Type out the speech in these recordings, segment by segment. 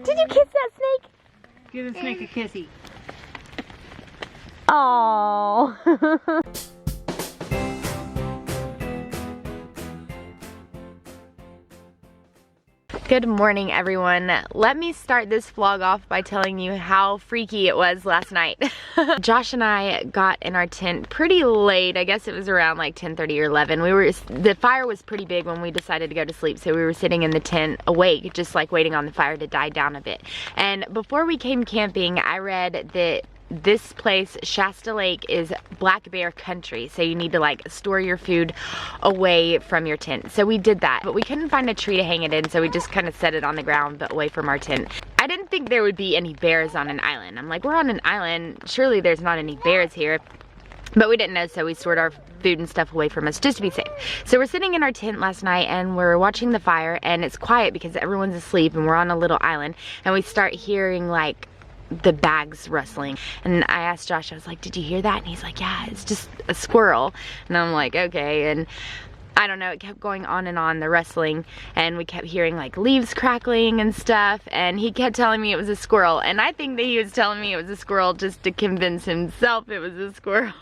Did you kiss that snake? Give the snake a kissy. Oh. Good morning, everyone. Let me start this vlog off by telling you how freaky it was last night. Josh and I got in our tent pretty late. I guess it was around like 10:30 or 11. The fire was pretty big when we decided to go to sleep, so we were sitting in the tent awake, just like waiting on the fire to die down a bit. And before we came camping, I read that this place, Shasta Lake, is black bear country, so you need to like store your food away from your tent. So we did that, but we couldn't find a tree to hang it in, so we just kind of set it on the ground but away from our tent. I didn't think there would be any bears on an island. I'm like, we're on an island, surely there's not any bears here. But we didn't know, so we stored our food and stuff away from us just to be safe. So we're sitting in our tent last night and we're watching the fire, and it's quiet because everyone's asleep and we're on a little island, and we start hearing like the bags rustling. And I asked Josh, I was like, did you hear that? And he's like, yeah, it's just a squirrel. And I'm like, okay. And I don't know, it kept going on, the rustling, and we kept hearing like leaves crackling and stuff, and he kept telling me it was a squirrel, and I think that he was telling me it was a squirrel just to convince himself it was a squirrel.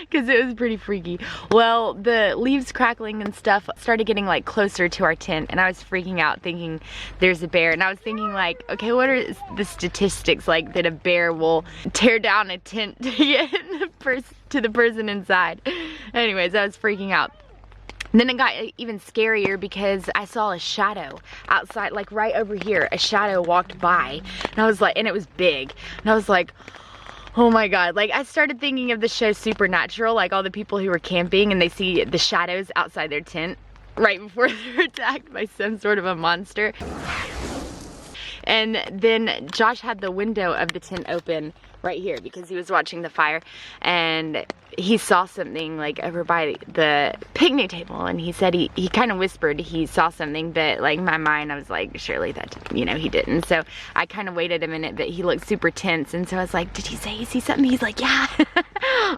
Because it was pretty freaky. Well, the leaves crackling and stuff started getting like closer to our tent, and I was freaking out thinking there's a bear, and I was thinking like, okay, what are the statistics like that a bear will tear down a tent to get to the person inside? Anyways, I was freaking out. And then it got even scarier because I saw a shadow outside, like right over here. A shadow walked by, and I was like, and it was big, and I was like, oh my god. Like, I started thinking of the show Supernatural, like all the people who were camping and they see the shadows outside their tent right before they're attacked by some sort of a monster. And then Josh had the window of the tent open right here because he was watching the fire, and he saw something like over by the picnic table, and he said he kind of whispered he saw something, but like in my mind I was like, surely that, you know, he didn't. So I kind of waited a minute, but he looked super tense, and so I was like, did he say he sees something? He's like, yeah.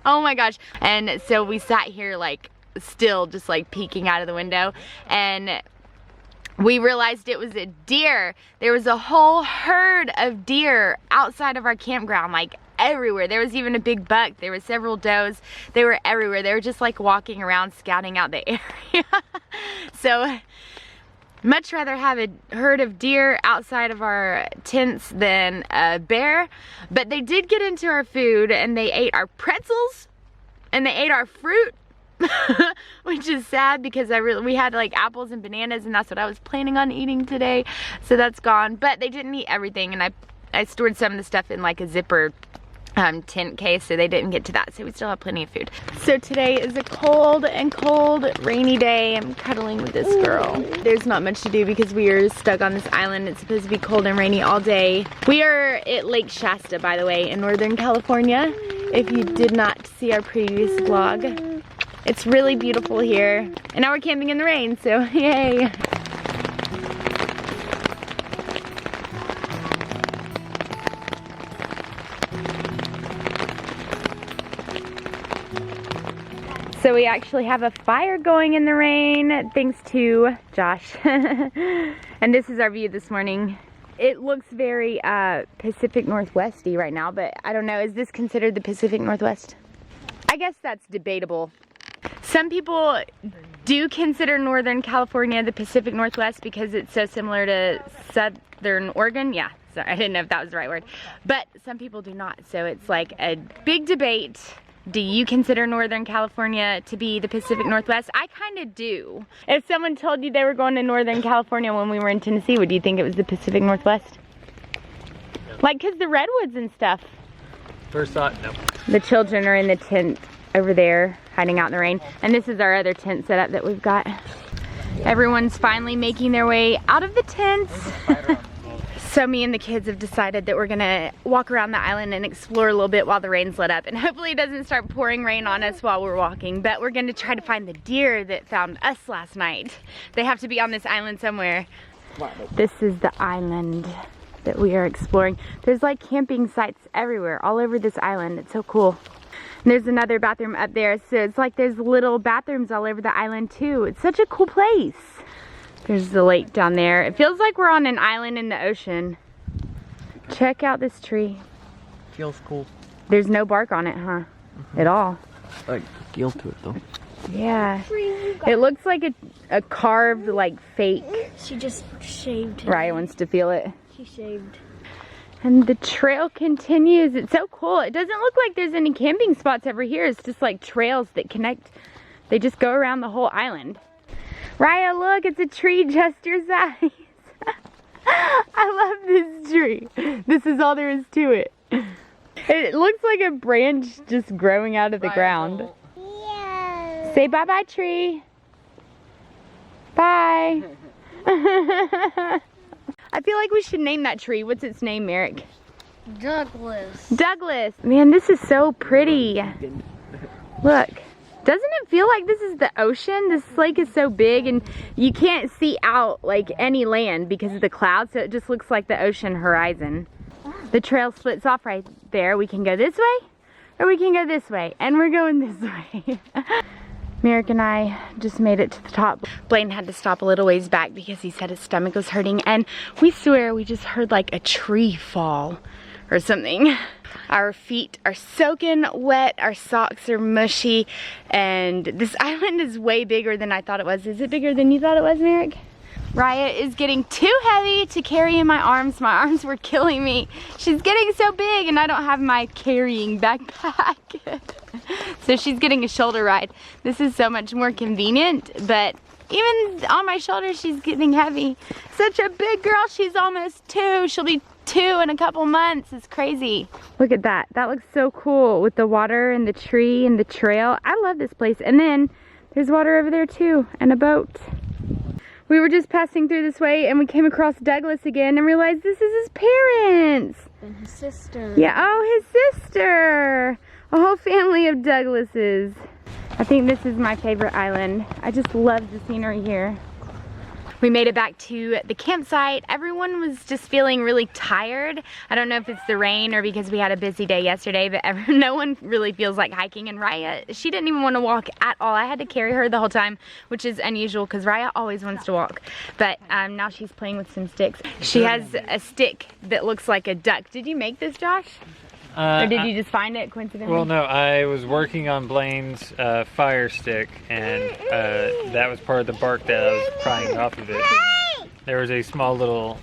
Oh my gosh. And so we sat here like still just like peeking out of the window, and we realized it was a deer. There was a whole herd of deer outside of our campground, like everywhere. There was even a big buck. There were several does. They were everywhere. They were just like walking around scouting out the area. So much rather have a herd of deer outside of our tents than a bear. But they did get into our food, and they ate our pretzels and they ate our fruit. Which is sad because we had like apples and bananas, and that's what I was planning on eating today, so that's gone. But they didn't eat everything, and I stored some of the stuff in like a zipper tent case, so they didn't get to that, so we still have plenty of food. So today is a cold, rainy day. I'm cuddling with this girl. There's not much to do because we are stuck on this island. It's supposed to be cold and rainy all day. We are at Lake Shasta, by the way, in Northern California, if you did not see our previous vlog. It's really beautiful here. And now we're camping in the rain, so yay. So we actually have a fire going in the rain, thanks to Josh. And this is our view this morning. It looks very Pacific Northwest-y right now, but I don't know, is this considered the Pacific Northwest? I guess that's debatable. Some people do consider Northern California the Pacific Northwest because it's so similar to Southern Oregon. Yeah, sorry, I didn't know if that was the right word. But some people do not, so it's like a big debate. Do you consider Northern California to be the Pacific Northwest? I kind of do. If someone told you they were going to Northern California when we were in Tennessee, would you think it was the Pacific Northwest? Like, because the redwoods and stuff. First thought, no. The children are in the tent over there, hiding out in the rain. And this is our other tent setup that we've got. Everyone's finally making their way out of the tents. So me and the kids have decided that we're gonna walk around the island and explore a little bit while the rain's let up. And hopefully it doesn't start pouring rain on us while we're walking. But we're gonna try to find the deer that found us last night. They have to be on this island somewhere. This is the island that we are exploring. There's like camping sites everywhere, all over this island. It's so cool. And there's another bathroom up there, so it's like there's little bathrooms all over the island too. It's such a cool place. There's the lake down there. It feels like we're on an island in the ocean. Check out this tree. Feels cool. There's no bark on it, huh? At all. Like feel to it though. Yeah. It looks like a carved, like, fake. She just shaved him. Raya wants to feel it. She shaved. And the trail continues. It's so cool. It doesn't look like there's any camping spots over here. It's just like trails that connect. They just go around the whole island. Raya, look, it's a tree just your size. I love this tree. This is all there is to it. It looks like a branch just growing out of the ground. Yeah. Say bye-bye, tree. Bye. I feel like we should name that tree. What's its name, Merrick? Douglas. Douglas. Man, this is so pretty. Look. Doesn't it feel like this is the ocean? This lake is so big and you can't see out like any land because of the clouds, so it just looks like the ocean horizon. The trail splits off right there. We can go this way or we can go this way, and we're going this way. Merrick and I just made it to the top. Blaine had to stop a little ways back because he said his stomach was hurting, and we swear we just heard like a tree fall or something. Our feet are soaking wet, our socks are mushy, and this island is way bigger than I thought it was. Is it bigger than you thought it was, Merrick? Raya is getting too heavy to carry in my arms. My arms were killing me. She's getting so big and I don't have my carrying backpack. So she's getting a shoulder ride. This is so much more convenient, but even on my shoulders she's getting heavy. Such a big girl, she's almost 2. She'll be 2 in a couple months. It's crazy. Look at that. That looks so cool with the water and the tree and the trail. I love this place. And then there's water over there too, and a boat. We were just passing through this way and we came across Douglas again and realized this is his parents. And his sister. Yeah, oh, his sister. A whole family of Douglases. I think this is my favorite island. I just love the scenery here. We made it back to the campsite. Everyone was just feeling really tired. I don't know if it's the rain or because we had a busy day yesterday, but no one really feels like hiking. And Raya, she didn't even want to walk at all. I had to carry her the whole time, which is unusual because Raya always wants to walk. But now she's playing with some sticks. She has a stick that looks like a duck. Did you make this, Josh? Or did you just find it coincidentally? Well, no, I was working on Blaine's fire stick, and that was part of the bark that I was prying off of it. There was a small little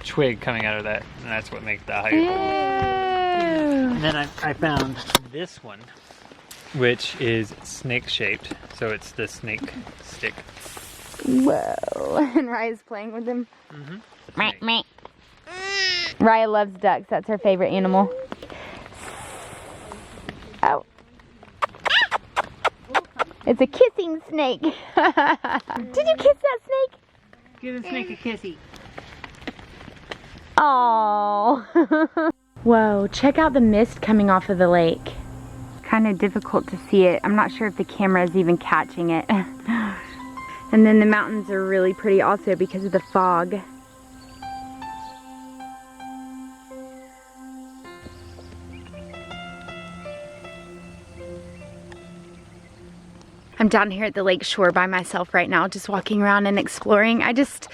twig coming out of that, and that's what makes the hide. And then I found this one, which is snake-shaped, so it's the snake stick. Whoa, and Raya's playing with them. Mm-hmm. Raya loves ducks, that's her favorite animal. Oh. It's a kissing snake. Did you kiss that snake? Give the snake a kissy. Oh. Whoa, check out the mist coming off of the lake. Kind of difficult to see it. I'm not sure if the camera is even catching it. And then the mountains are really pretty also because of the fog. I'm down here at the lake shore by myself right now, just walking around and exploring. I just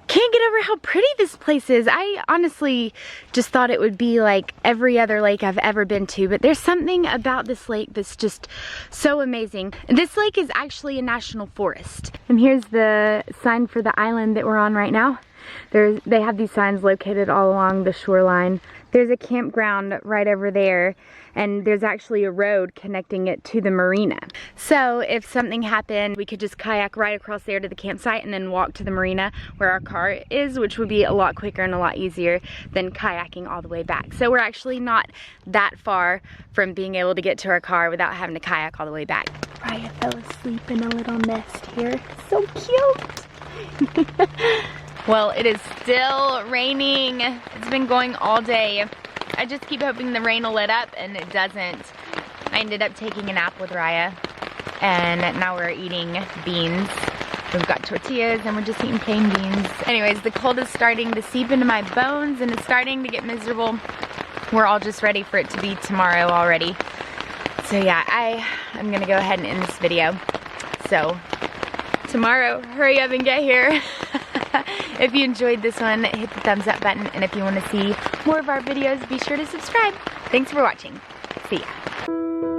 can't get over how pretty this place is. I honestly just thought it would be like every other lake I've ever been to, but there's something about this lake that's just so amazing. This lake is actually a national forest. And here's the sign for the island that we're on right now. They have these signs located all along the shoreline. There's a campground right over there, and there's actually a road connecting it to the marina. So if something happened, we could just kayak right across there to the campsite and then walk to the marina where our car is, which would be a lot quicker and a lot easier than kayaking all the way back. So we're actually not that far from being able to get to our car without having to kayak all the way back. Raya fell asleep in a little nest here. So cute. Well, it is still raining. It's been going all day. I just keep hoping the rain will let up, and it doesn't. I ended up taking a nap with Raya, and now we're eating beans. We've got tortillas, and we're just eating plain beans. Anyways, the cold is starting to seep into my bones, and it's starting to get miserable. We're all just ready for it to be tomorrow already. So yeah, I'm gonna go ahead and end this video. So tomorrow. Hurry up and get here. If you enjoyed this one, hit the thumbs up button, and if you want to see more of our videos, be sure to subscribe. Thanks for watching. See ya.